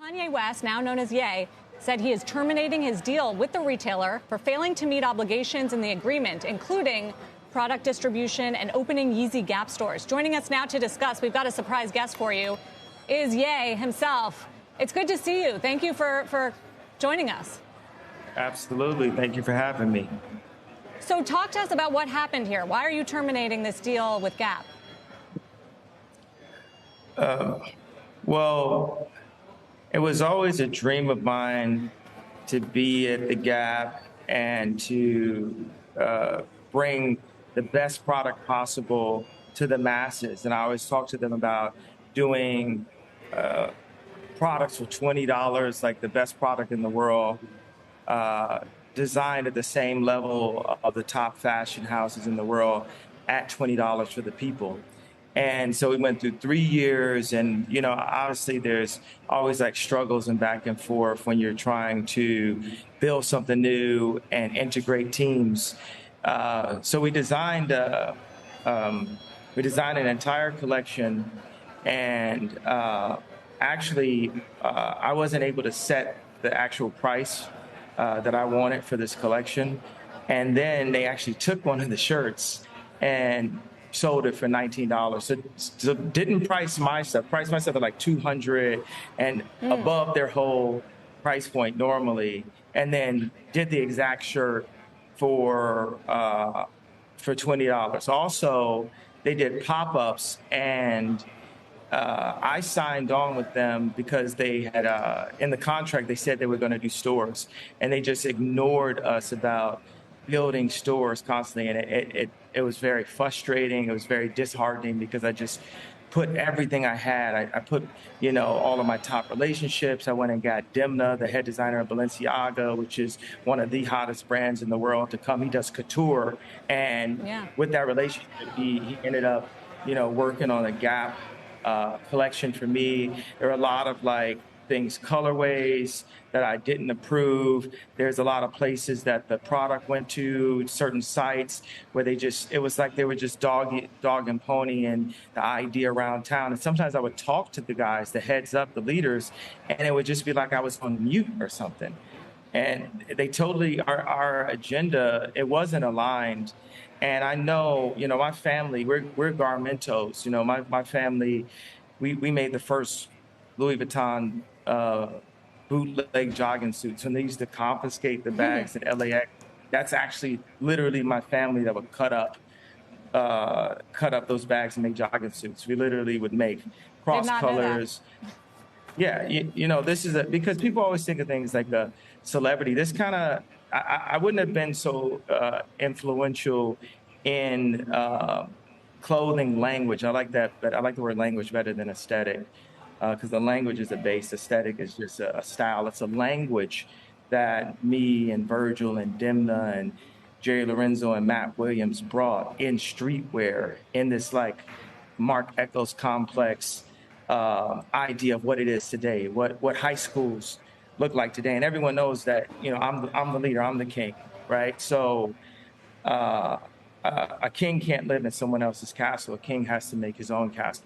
Kanye West, now known as Ye, said he is terminating his deal with the retailer for failing to meet obligations in the agreement, including product distribution and opening Yeezy Gap stores. Joining us now to discuss, we've got a surprise guest for you, is Ye himself. It's good to see you. Thank you for joining us. Absolutely. Thank you for having me. So talk to us about what happened here. Why are you terminating this deal with Gap? Well, it was always a dream of mine to be at the Gap and to bring the best product possible to the masses. And I always talk to them about doing products for $20, like the best product in the world, designed at the same level of the top fashion houses in the world at $20 for the people. And so we went through 3 years, and obviously there's always like struggles and back and forth when you're trying to build something new and integrate teams. So we designed an entire collection, and actually I wasn't able to set the actual price that I wanted for this collection, and then they actually took one of the shirts and sold it for $19. So didn't price my stuff at like $200 and above their whole price point normally, and then did the exact shirt for $20. Also, they did pop-ups, and I signed on with them because they had in the contract they said they were going to do stores, and they just ignored us about building stores constantly, and it was very frustrating. It was very disheartening because I just put everything I had. I put all of my top relationships. I went and got Demna, the head designer of Balenciaga, which is one of the hottest brands in the world, to come. He does couture, and with that relationship, he ended up working on a Gap collection for me. There are a lot of things, colorways that I didn't approve. There's a lot of places that the product went to, certain sites where it was like they were just dog and pony and the idea around town. And sometimes I would talk to the guys, the heads up, the leaders, and it would just be like I was on mute or something. And they totally, our agenda, it wasn't aligned. And I know, my family, we're Garmentos. My family, we made the first Louis Vuitton bootleg jogging suits. When they used to confiscate the bags at LAX, that's actually literally my family that would cut up those bags and make jogging suits. We literally would make cross colors. Yeah, this is because people always think of things like a celebrity. This kind of, I wouldn't have been so influential in clothing language. I like that, but I like the word language better than aesthetic, because the language is a base. Aesthetic is just a style. It's a language that me and Virgil and Demna and Jerry Lorenzo and Matt Williams brought in streetwear, in this Marc Ecos complex idea of what it is today, what high schools look like today. And everyone knows that, I'm the leader, I'm the king, right? So a king can't live in someone else's castle. A king has to make his own castle.